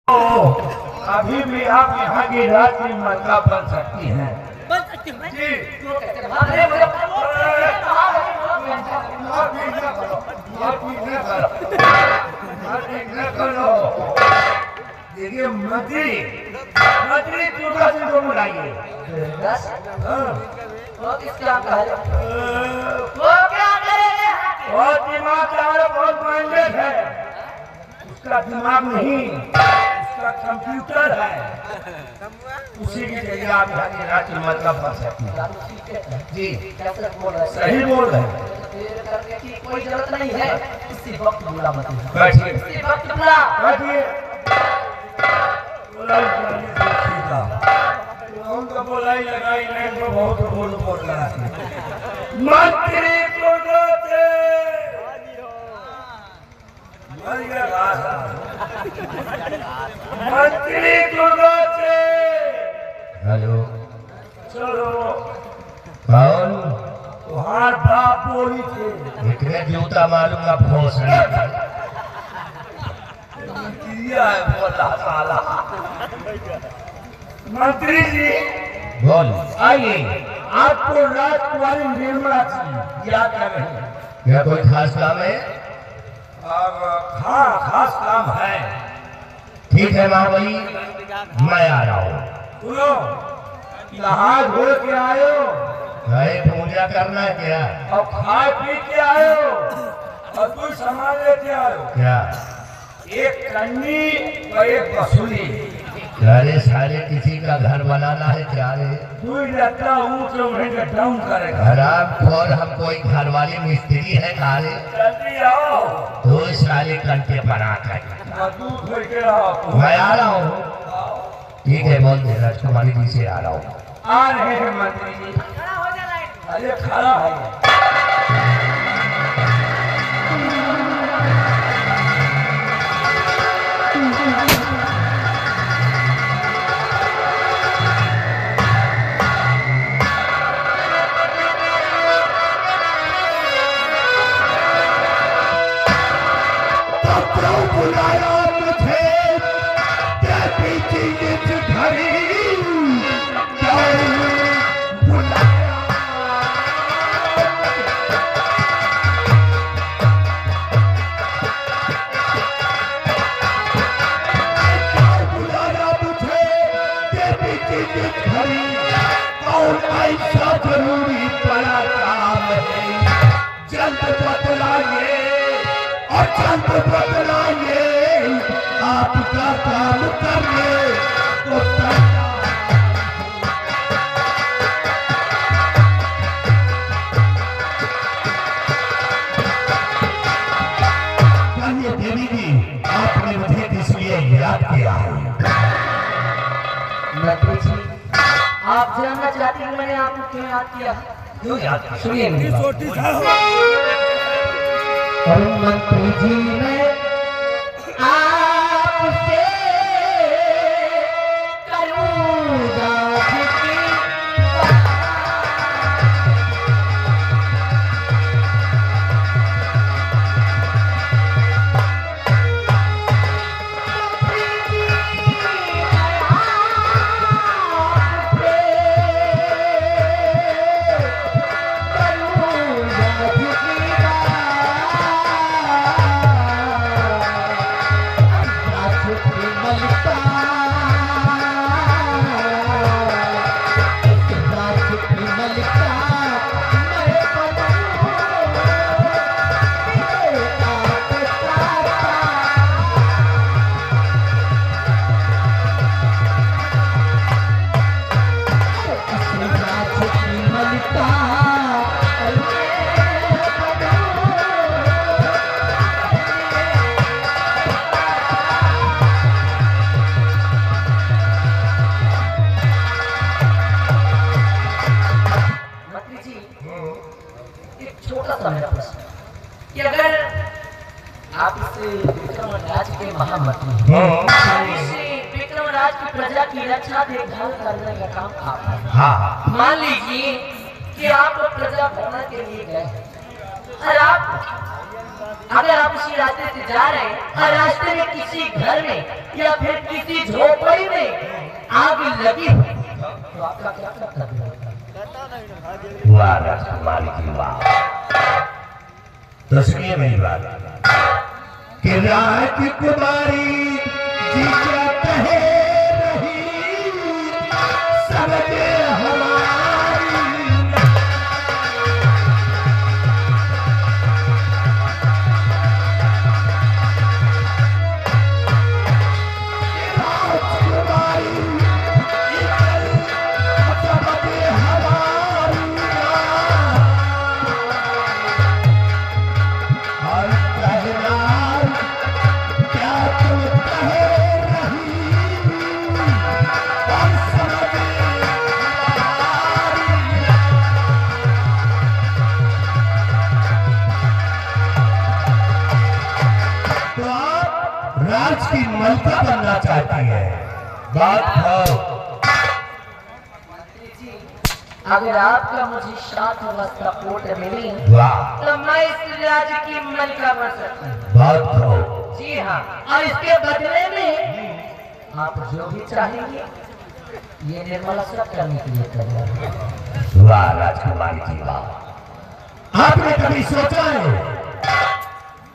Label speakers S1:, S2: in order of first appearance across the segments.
S1: अभी भी आप यहाँ की रात्रि माता बन सकती हैं।
S2: बन सकती हूँ
S1: जी। देखिए मंत्री दुर्गा सिंह को बुलाइए। बहुत दिमागदार, बहुत माइंडेड है। उसका दिमाग नहीं, उसका कंप्यूटर है। उसी की जगह आप यहाँ की रात्रि मतलब बन सकती हैं। जी सही बोल रहे हैं।
S2: कोई जरूरत नहीं है, इसी वक्त बुला मत।
S1: बैठिए
S2: इसी वक्त बुला।
S1: बैठिए। उनका बोलाई लगाई नहीं तो बहुत बोल रहा है। मंत्री को दोते मंत्री को दोते।
S3: हेलो
S1: चलो
S3: कौन?
S1: तुम्हार बाप बोली थे।
S3: इतने जूता मारूंगा भोसड़ी।
S1: किया है बोला साला। मंत्री जी
S3: बोल।
S1: आइए, आपको राजकुमारी निर्मला जी याद कर रहे हैं।
S3: क्या कोई खास काम है?
S1: हाँ खास काम है।
S3: ठीक है महाबली, मैं आ रहा हूँ।
S1: सुनो, नहा धो के आयो
S3: भाई पूजा करना है क्या?
S1: और खा पी के आयो और कोई सामान लेके आयो।
S3: क्या?
S1: एक कन्नी और एक बसुली।
S3: अरे सारे किसी का घर बनाना है क्या रे?
S1: तू लगता हूँ तो मैं डाउन करेगा।
S3: हराम खोर, हम कोई घर वाले मिस्त्री है कारे?
S1: जल्दी आओ,
S3: तो साले कंटे बना कर
S1: दूध लेके आओ।
S3: मैं आ रहा हूँ। ठीक है बोल दे, राजकुमारी जी से आ रहा हूँ।
S1: आ रहे हैं मंत्री जी। अरे खड़ा है।
S3: बुलाया मुझे देवी जी इस घड़ी, बुलाया मुझे देवी जी इस घड़ी। और ऐसा जरूरी बड़ा काम है, जल्द बतलाइए और जल्द बतलाइए। आपका काम करिए तो कहिए देवी जी, आपने मुझे इसलिए याद किया है।
S2: मंत्री जी, आप जानना चाहती हैं मैंने आपको क्यों याद किया?
S3: क्यों याद किया?
S2: सुनिए और मंत्री जी मैं आपसे करूँगा विक्रमराज की प्रजा की रक्षा देखभाल करने का काम आपका।
S3: हाँ।
S2: मान लीजिए कि आप प्रजा भरना के लिए गए और आप अगर आप उसी रास्ते से जा रहे हैं और रास्ते में किसी घर में या फिर किसी झोपड़ी में आग लगी हो तो आपका क्या कर्तव्य होगा?
S3: वाह राजकुमारी की वाह। तो सुनिए मेरी बात कि राजकुमारी जी क्या कहे रही समझे हमारी। राज की मलका बनना चाहती है, बात कहो।
S2: अगर आपका मुझे साथ सपोर्ट मिली
S3: वाह,
S2: तो मैं इस राज्य की मलका बन सकता हूँ।
S3: बात कहो।
S2: जी हाँ, और इसके बदले में आप जो भी चाहेंगे ये निर्मला सब करने के लिए तैयार है।
S3: वाह राजकुमारी जी वाह। आपने कभी सोचा है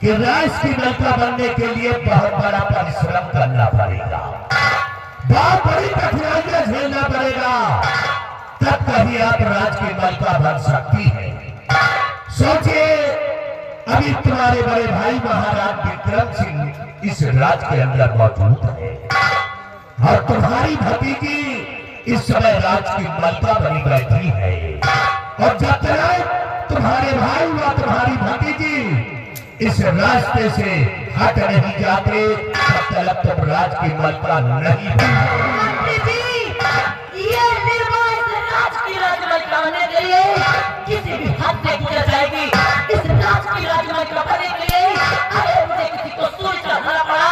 S3: कि राज की मलका बनने के लिए बहुत बड़ा परिश्रम करना पड़ेगा, बहुत बड़ी कठिनाइयां झेलना पड़ेगा, तब कभी आप राज की मलका बन सकती है। सोचिए, अभी तुम्हारे बड़े भाई महाराज विक्रम सिंह इस राज के अंदर मौजूद है और तुम्हारी भतीजी इस समय राज की मलका बनी बैठी है, और जब तक तुम्हारे भाई व तुम्हारी भतीजी इस रास्ते से हट नहीं जाते तब तक तुम राज की मलका नहीं
S2: जी, ये निर्मला इस राज की राजमलका बनने के लिए किसी भी हद से गुजर जाएगी। इस राज की राजमलका बनने के लिए अगर मुझे किसी को सुई चढ़ाना पड़ा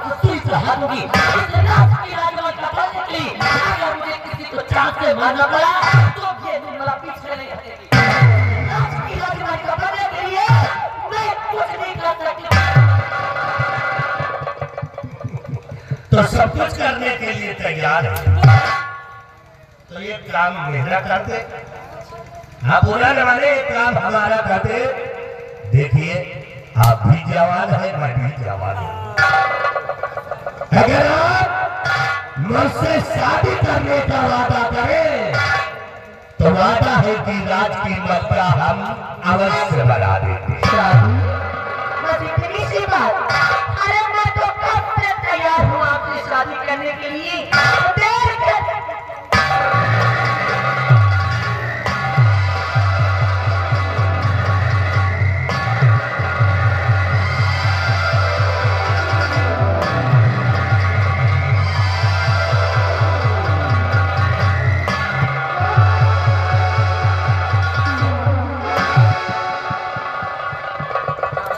S2: तो सुई चढ़ा दूंगी। इस राज की राजमलका बनने के लिए अगर मुझे किसी को चांद से मारना पड़ा तो ये निर्मला पीछे नहीं हटेगी। राज की राजमलका बनने के लिए मैं कुछ नहीं कर सकती।
S3: तो सब कुछ करने के लिए तैयार है, तो ये काम मेरा करते, हाँ बोला न मैंने, ये काम हमारा करते। देखिए, आप भी जवान है, मैं भी जवान हूँ। अगर आप मुझसे शादी करने का वादा करें तो वादा है कि राज की मलका हम अवश्य बना देंगे।
S2: बस इतनी सी बात। अरे मैं तो कब से तैयार हूँ आपसे शादी करने के लिए। देर कर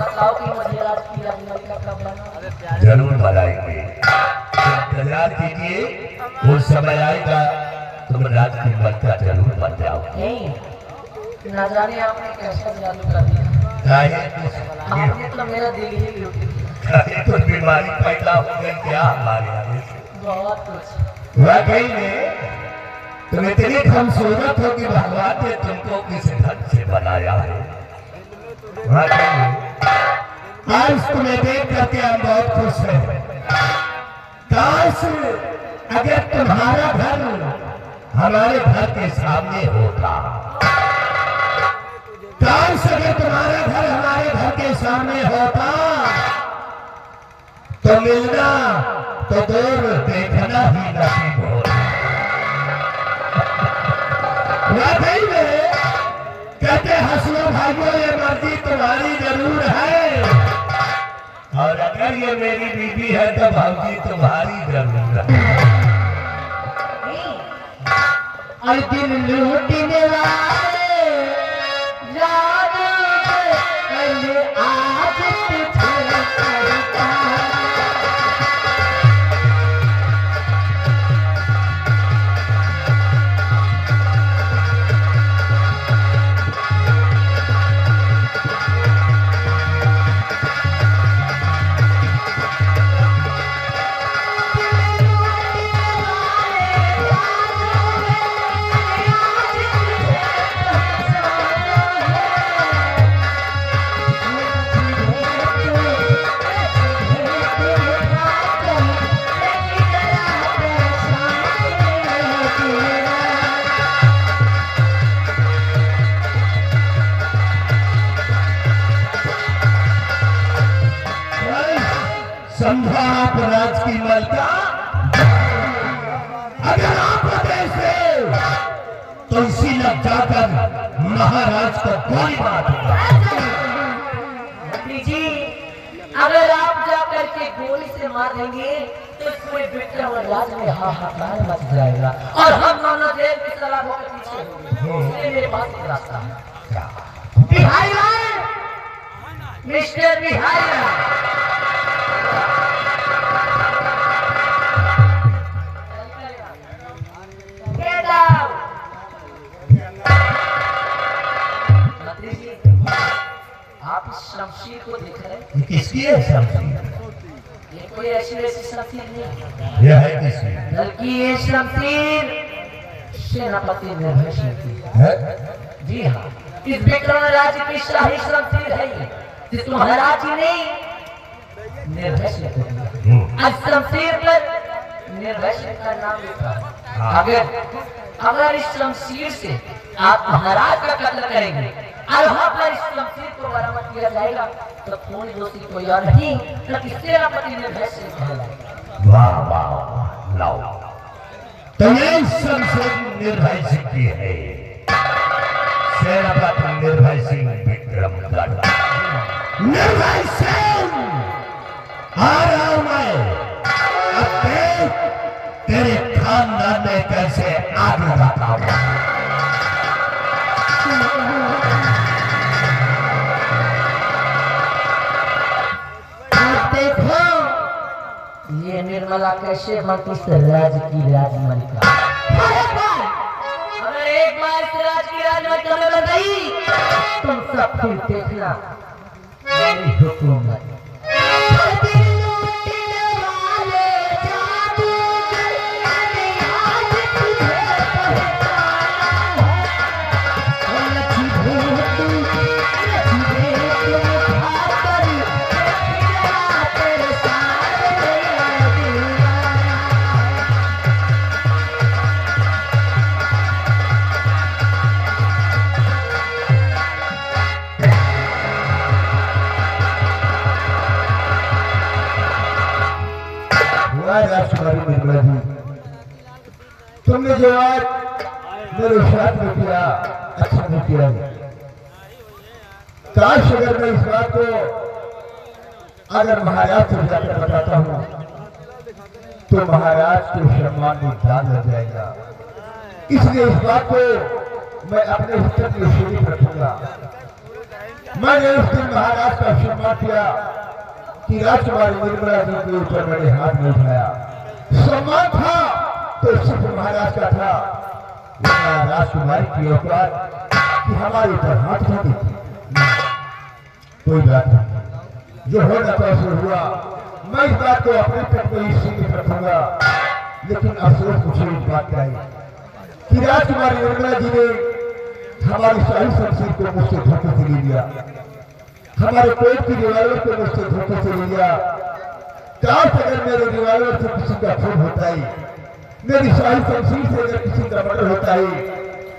S2: बताओ कि मुझे राज की राजमलका कब बना?
S3: जरूर बनाएंगे, इंतजार कीजिए, उस समय आएगा तुम राज की मलका जरूर बन जाओगे।
S2: नहीं, ना जाने आपने कैसा जादू कर दिया। आपने तो मेरा दिल ही लूट लिया।
S3: तो बीमारी पैदा हो गई क्या हमारे आने से?
S2: बहुत कुछ।
S3: वाकई में तुम इतनी खूबसूरत हो कि भगवान ने तुमको किस ढंग से बनाया है। वाकई में आज तुम्हें देख करके हम बहुत खुश हैं। काश अगर तुम्हारा घर हमारे घर के सामने होता, काश अगर तुम्हारा घर हमारे घर के सामने होता तो मिलना तो दूर देखना ही नसीब होता। वाकई में कहते हंसो भाइयों, ये मर्जी तुम्हारी जरूर है, और अगर ये मेरी बीवी है तो भाभी तुम्हारी जरूर है।
S2: और दिल लूटने वाले याद आज तुझे करता।
S3: मलका, अगर आप आदेश दे तो इसी लग जाकर महाराज को गोली मार दूंगा।
S2: मंत्री जी, अगर आप जाकर के गोली से मार देंगे तो पूरे विक्रम राज में हाहाकार मच जाएगा और हम दोनों जेल की सलाखों के पीछे होंगे। इसलिए मेरे पास एक रास्ता है। बिहारी लाल, मिस्टर बिहारी लाल, Get out! मंत्री जी, आप इस शमशीर को देख रहे हैं?
S3: ये किसकी है शमशीर?
S2: ये कोई ऐसी वैसी शमशीर नहीं,
S3: यह है किसकी
S2: बल्कि ये शमशीर सेनापति निर्भय सिंह की
S3: है?
S2: जी हाँ, इस विक्रम राज्य की शाही शमशीर है ये, जिसको महाराज जी ने निर्भय सिंह को दिया। इस शमशीर पर निर्भय सिंह का नाम लिखा है। अगर इस शमशीर से आप महाराज का कत्ल करेंगे और वहाँ पर इस शमशीर को बरामद किया जाएगा तो कौन दोषी कोई और नहीं बल्कि सेनापति निर्भय सिंह कहलाएगा।
S3: वाह वाह वाह, लाओ तो ये शमशीर निर्भय सिंह की है। सेनापति निर्भय सिंह विक्रमगढ़। निर्भय सिंह आ रहा हूं मैं। अब देख तेरे खानदान में कैसे आग लगाता हूं।
S2: देखो ये निर्मला कैसे बनती इस राज की राजमलिका। अगर एक बार इस राज की राजमलिका में बन गई तुम सब फिर देखना मेरी हुकूमत।
S3: राजकुमारी निर्मला जी, तुमने जो आज मेरे साथ में किया अच्छा नहीं किया। काश अगर मैं इस बात को अगर महाराज से जाकर बताता हूँ तो महाराज के सम्मान में दाग लग जाएगा। इसलिए इस बात को मैं अपने हिस्से में सीमित रखूंगा। मैंने उस दिन महाराज का सम्मान किया कि राजकुमारी निर्मला जी के ऊपर मैंने हाथ नहीं उठाया। सम्मान था तो सिर्फ महाराज का था, राजकुमारी की औकात कि हमारे ऊपर हाथ उठाती थी। कोई बात नहीं, जो होना था सो हुआ। मैं इस बात को अपने तक में ही सीमित रखूंगा। लेकिन अफसोस मुझे इस बात का है कि राजकुमारी निर्मला जी ने हमारी शाही शमशीर को मुझसे धोखे से ले लिया, हमारे पेट की रिवाल्वर को मुझसे धोखे से ले लिया। काश अगर मेरे रिवाल्वर से किसी का खून होता है, मेरी शाही शमशीर से अगर किसी का मर्डर होता है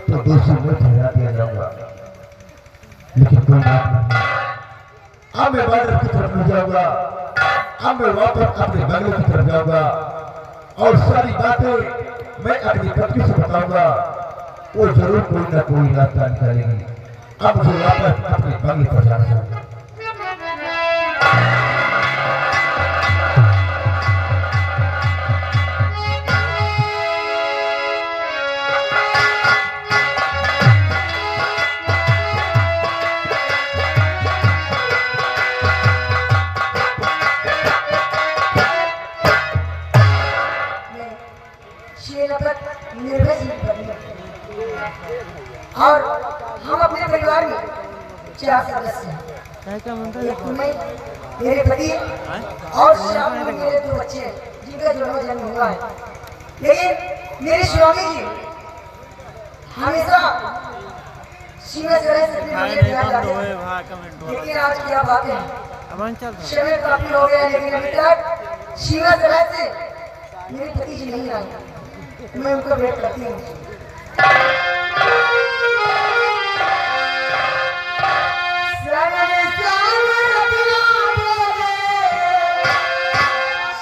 S3: तो दोषी मैं ठहरा दिया जाऊंगा। लेकिन कोई बात नहीं, अब मैं बॉर्डर की तरफ नहीं जाऊंगा। अब मैं वापस अपने बंगले की तरफ जाऊंगा और सारी बातें मैं अपनी पत्नी से बताऊंगा। वो जरूर कोई ना कोई रास्ता निकालेगी। अब मुझे वापस अपने बंगले पर जाना चाहिए।
S2: और हम अपने परिवार में 4 सदस्य हैं। एक मैं, मेरे पति और शाम में मेरे 2 बच्चे हैं जिनका जन्म हुआ है। लेकिन मेरे स्वामी जी हमेशा सीमा चढ़ाई से लेकिन आज क्या बात है, समय काफी हो गया लेकिन अभी तक सीमा चढ़ाई से मेरे पति जी नहीं आए। मैं उनका वेट करती हूँ।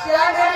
S2: Shaggy,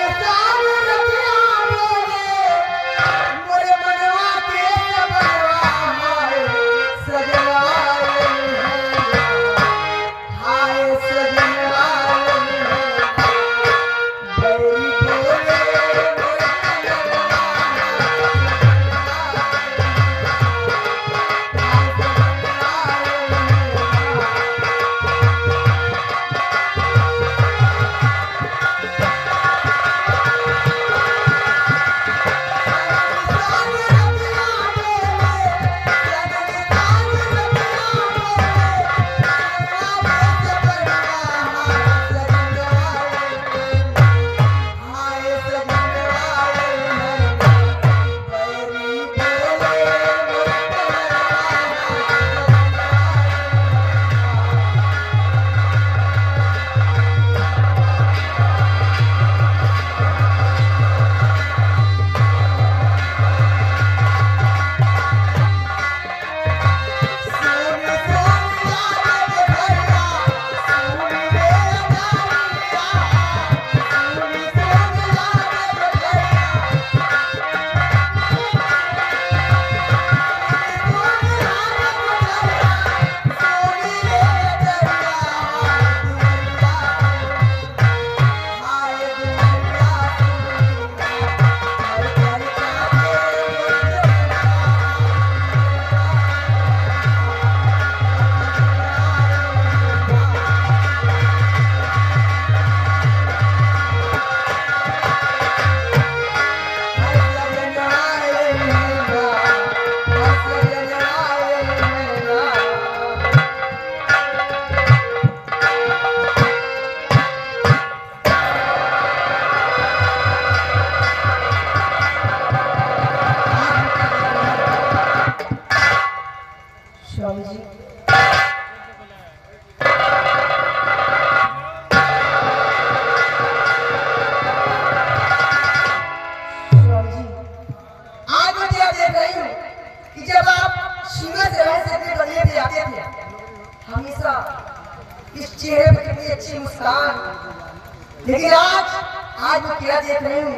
S2: मुस्कान। लेकिन आज मैं क्या देख रही हूँ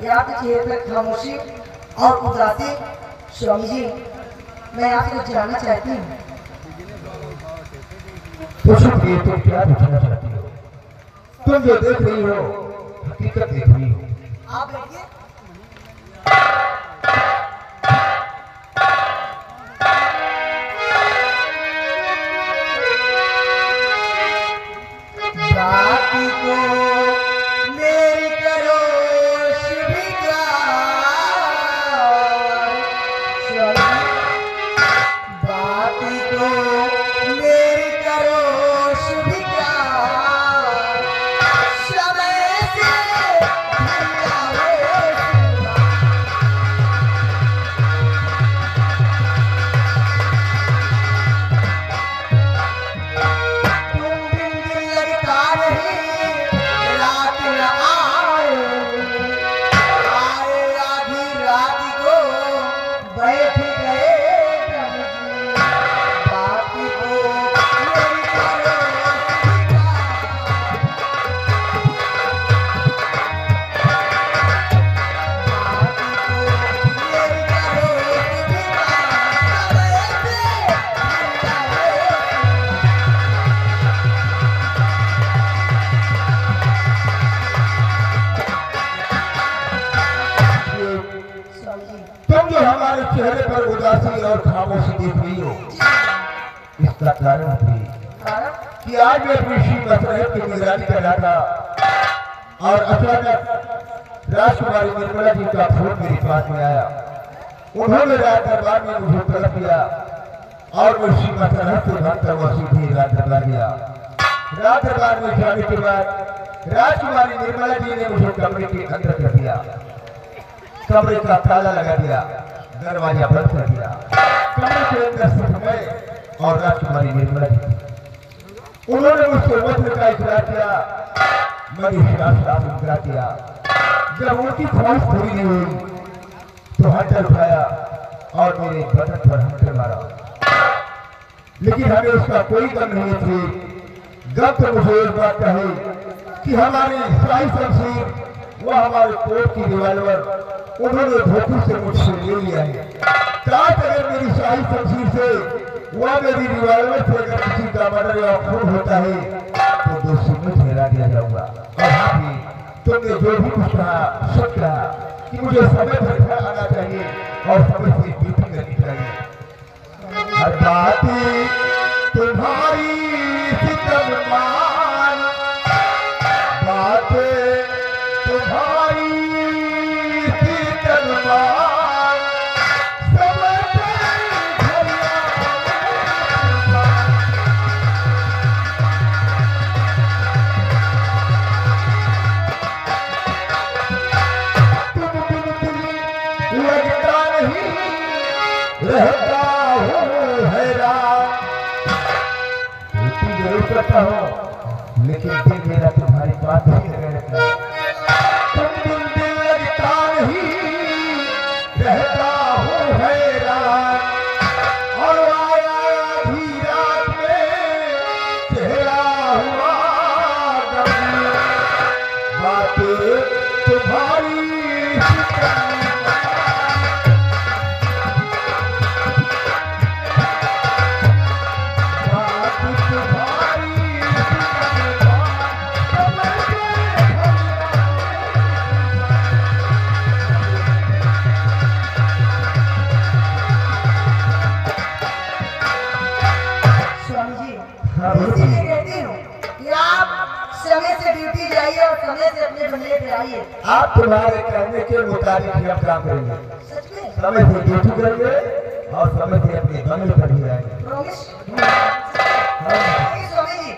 S2: कि आपके चेहरे पर खामोशी और उदासी। स्वामी जी, मैं आपसे कुछ जानना चाहती हूँ।
S3: पूछोगे तो क्या पूछना चाहती हो? तुम जो देख रही हो हकीकत देख रही हो।
S2: आप बैठिए। बाकी को मेरी करो स्वीकार। बाकी को मेरी करो स्वीकार। समय से
S3: तुम जो हमारे चेहरे पर उदासी और खामोशी देख रही हो, इसका कारण भी कि आज मैं अपनी श्री मसरत की निगरानी कर रहा था और अचानक राजकुमारी निर्मला जी का फोन मेरे पास में आया। उन्होंने रात दरबार में मुझे तलब किया और मैं श्री मसरत से भागता हुआ सीधे रात दरबार गया। रात दरबार में जाने के बाद राजकुमारी निर्मला जी ने मुझे कमरे के अंदर कर दिया, कमरे का ताला लगा दिया, दरवाजा बंद कर दिया। कमरे के अंदर सिर्फ मैं और राजकुमारी निर्मला जी। उन्होंने मुझसे वस्त्र का इकरार किया, मैंने साफ इकरार किया। जब उनकी ख्वाहिश पूरी नहीं हुई तो हथेली उठाया और मेरे बदन पर हथेली मारा। लेकिन हमें उसका कोई गम नहीं थी। गम तो मुझे एक बात कही कि हमारी शाही शमशीर, वह हमारे कोर्ट की रिवॉल्वर उन्होंने धोखे से मुझसे ले लिया है। काश अगर मेरी शाही शमशीर से वह मेरी रिवॉल्वर से अगर किसी का मर्डर या खून होता है तो दोषी में ठहरा दिया जाऊंगा। और हाँ भी तुमने जो भी कुछ कहा सब कहा कि मुझे समय पर घर आना चाहिए और समय से ड्यूटी करनी चाहिए। हर बात तुम्हारी सितम मान, बातें तुम्हारी सितम मान, समय पर घर लगता नहीं रहता हूँ हैरान। ड्यूटी जरूर करता हूँ लेकिन दिल मेरा तुम्हारी बात नहीं लगा रहता। तुम दिल लगता नहीं रहता हूँ हैरान। और आया आधी रात में चेहरा हुआ गम, बातें तुम्हारी
S2: इसीलिए कहती हूँ कि आप समय से ड्यूटी जाइए और समय से अपने बंगले पे आइए।
S3: आप तुम्हारे कहने के मुताबिक ही हम काम करेंगे।
S2: सच में?
S3: समय से ड्यूटी करेंगे और समय से अपने बंगले पर ही आएंगे।
S2: प्रॉमिस? स्वामी जी,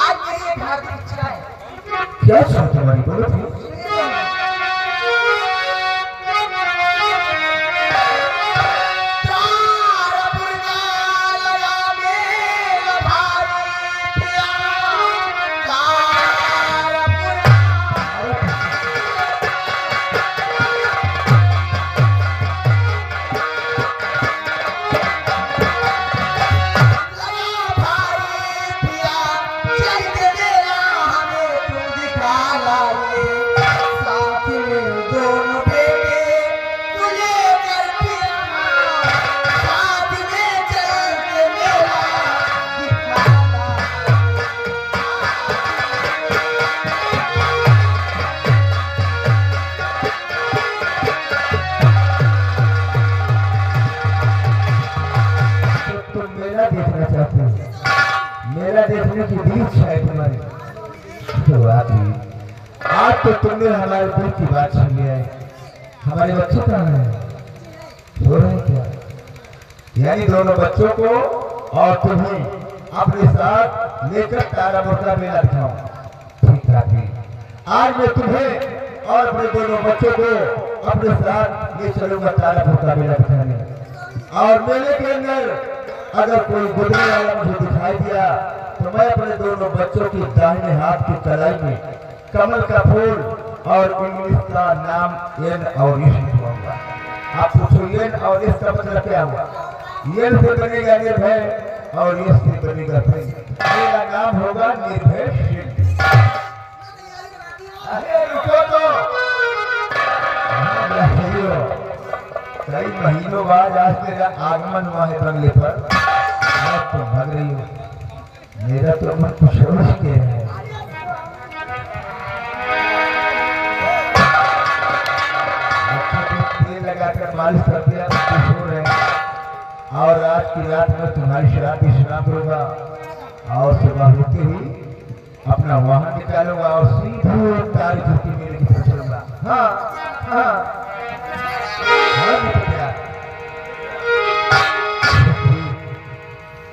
S2: आज मेरी एक हार्दिक इच्छा है।
S3: क्या इच्छा तुम्हारी, बोलो थी?
S2: चल के मेरा
S3: कहने की भी इच्छा है तुम्हारी। तो आज तो तुमने हमारे दिल की बात सुन लिया है। हमारे बच्चे कहाँ हैं? सो रहे हैं क्या? यानी दोनों बच्चों को और तुम्हें अपने साथ लेकर तारा मुर्गा मेला दिखाऊं। ठीक है, आज मैं तुम्हें और अपने दोनों बच्चों को अपने साथ ले चलूंगा तारा मुर्गा मेला दिखाने। और मेले के अंदर अगर कोई गुजरने वाला मुझे दिखाई दिया तो मैं अपने दोनों बच्चों की दाहिने हाथ की कलाई में कमल का फूल और इंग्लिश का नाम एन और इस लिखवाऊंगा। आप पूछो एन और इस का मतलब क्या हुआ? एन से बनेगा निर्भय और इस से बनेगा प्रेम। मेरा नाम होगा निर्भय सिंह। अरे रुको तो, कई महीनों बाद आज तेरा आगमन हुआ है बंगले पर। आज तुम भाग रही हो, मेरा तो मन कुछ समझ के है। तेल लगाकर मालिश कर दिया, खुश हो रहे हैं। और आज की रात में तुम्हारी शराब भी सुना करूंगा और सुबह होते ही अपना वाहन निकालूंगा और सीधे तारी छुट्टी मेरे की तरफ चलूंगा। हाँ हाँ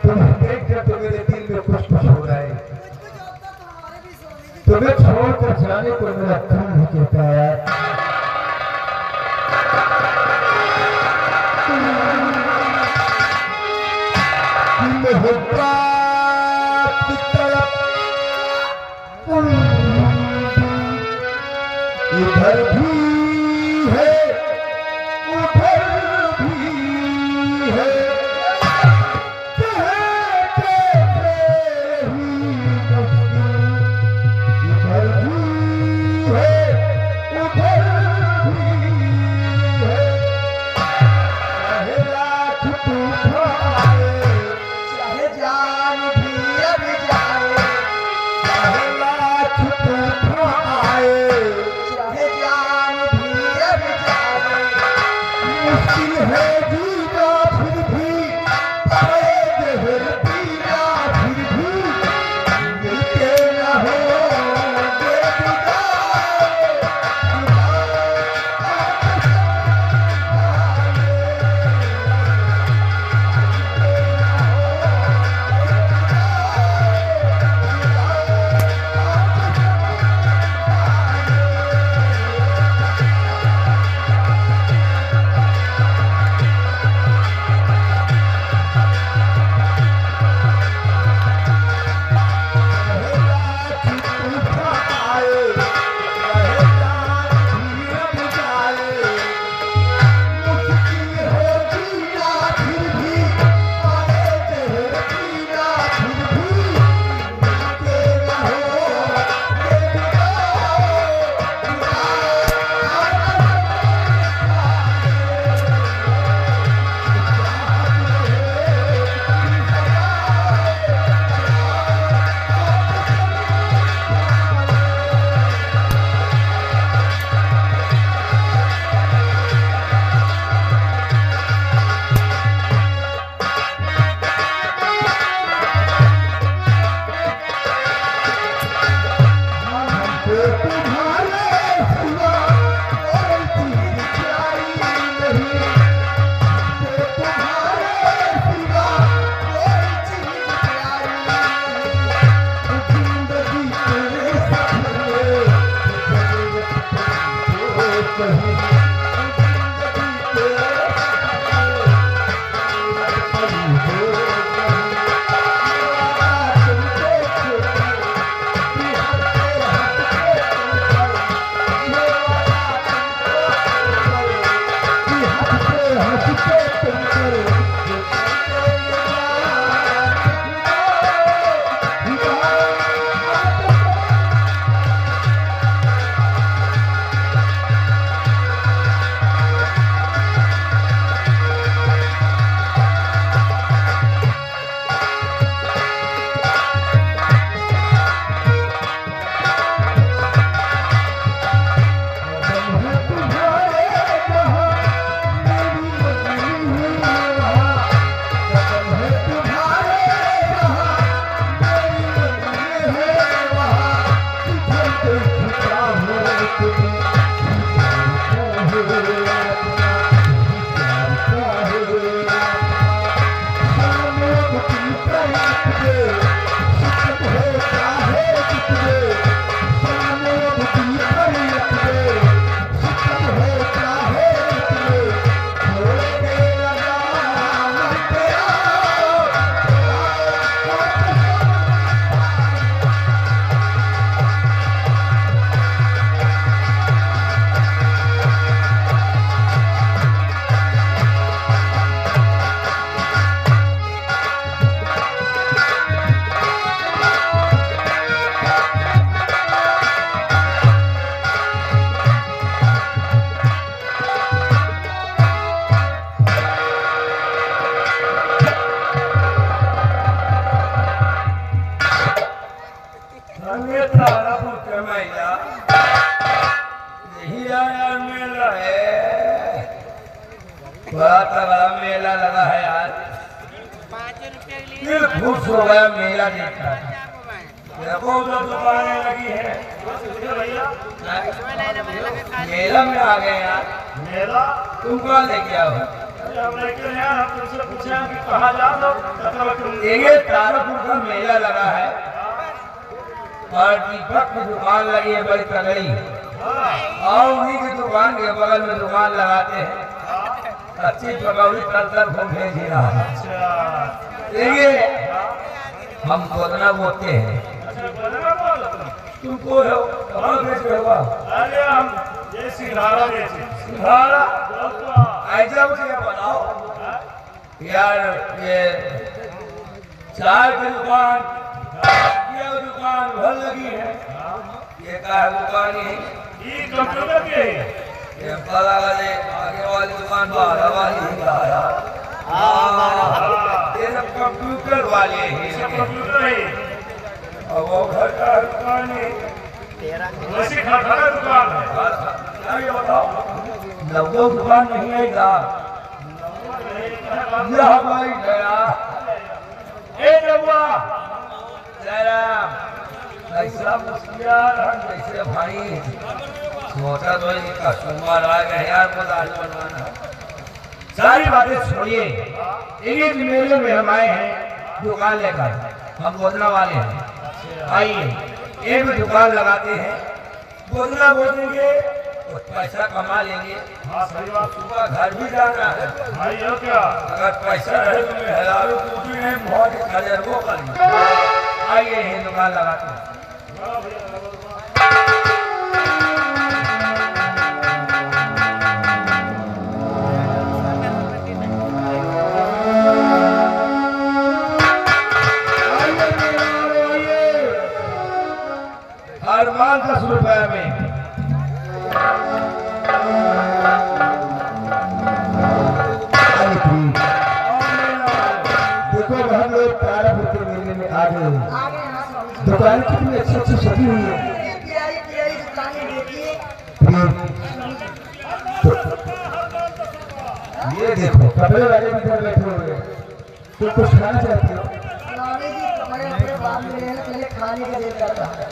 S3: तुम्हें देख कर तो मेरे दिल में कुछ कुछ हो रहा है। तुम्हें छोड़कर जाने को मेरा दिल नहीं कहता है। इधर भी है उधर भी है, इधर भी है उधर भी है। चाहे लाख तूफान चाहे जान भी अब जाए, चाहे लाख तूफान चाहे जान भी अब जाए। मुश्किल है जीना फिर भी, पाए जहर पीना फिर भी, मिलते न हो
S1: बड़ा तगड़ा मेला लगा है यार, दिल खुश हो गया मेला देखकर। देखो उधर दुकानें लगी है, मेला में आ गए यार।
S3: मेला
S1: तुम कहाँ लेके आओ?
S3: हम लेके यार हम तुमसे पूछे कि कहाँ जा दो,
S1: ये तारापुर का मेला लगा है और दीपक की दुकान लगी है बड़ी तगड़ी, और उन्हीं की दुकान के बगल में दुकान लगाते हैं अच्छी पकौड़ी तल घूम भेज रहा है। देखिए हम बोलना बोलते हैं, तुम को हो कहाँ बेच रहे हो?
S3: अरे हम ये सिंघाड़ा बेचे।
S1: सिंघाड़ा ऐसा मुझे बताओ यार, ये चाय की दुकान, ये दुकान भर लगी है, ये क्या दुकान है?
S3: ये कंप्यूटर की है।
S1: ये पता वाले आगे वाली दुकान बाहर वाली है यार। ये सब कंप्यूटर वाले हैं,
S3: सब कंप्यूटर है।
S1: और वो घर का दुकान है,
S3: वैसे खाना दुकान है।
S1: ये बताओ लवो दुकान नहीं है क्या? यह भाई गया ए नवा जरा ऐसा मुस्लियार हम जैसे भाई सोचा तो इनका सोमवार आ गया यार, बाजार बनवाना। सारी बातें छोड़िए, एक मेले में हम आए हैं दुकान लेकर, हम बोलना वाले हैं। आइए एक दुकान लगाते हैं, बोलना बोलेंगे तो पैसा कमा लेंगे।
S3: हाँ सही बात।
S1: सुबह घर भी जाना है,
S3: भाई ये क्या?
S1: अगर पैसा रहे तो मेहरारू पूछी में बहुत खजरबो करेंगे। आइए ये दुकान लगाते हैं। हर माल 10 रुपए में
S3: देखो हम लोग तारापुर के मेले में आ गए हैं। दुकान कितनी अच्छी अच्छी सजी हुई है। ये देखो कपड़े वाले भी इधर बैठे हुए हैं। तुम कुछ खाना चाहते हो?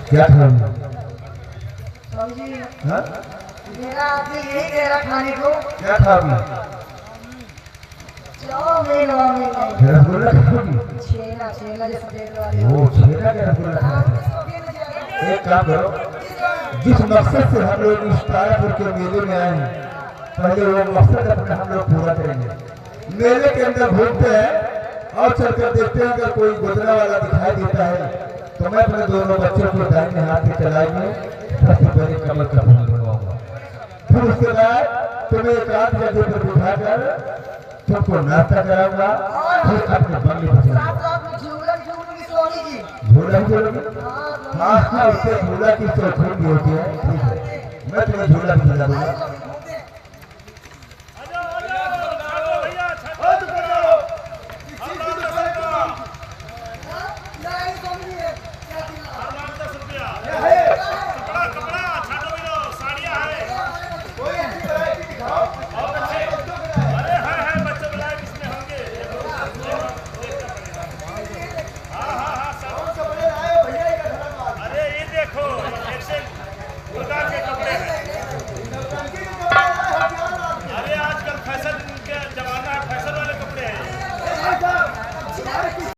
S3: क्या खाना? हाँ?
S2: मेरा आदमी यही कह रहा खाने को।
S3: क्या खाओगी?
S2: चाउमीन वाउमीन नहीं।
S3: रसगुल्ला खाओगी?
S2: छेना छेना जो सफेद वाली।
S3: वो छेना का रसगुल्ला खाओगी? एक काम करो, जिस मकसद से हम लोग इस तारापुर के मेले में आए हैं, पहले वो मकसद अपना हम लोग पूरा करेंगे। मेले के अंदर घूमते हैं और चलकर देखते हैं अगर कोई गोदना वाला दिखाई देता है तो मैं अपने दोनों बच्चों को दाहिने हाथ के चलाएंगे, सबसे पहले कमर का फूल बनवाऊंगा। फिर उसके बाद तुम्हें एक आध जगह पर बिठाकर तुमको नाश्ता कराऊंगा, फिर अपने बंगले पर चलूंगा। झूला झूलोगी? हाँ हाँ, उससे झूला की चौखुंडी होती है। ठीक है, मैं तुम्हें झूला भी दिला दूंगा।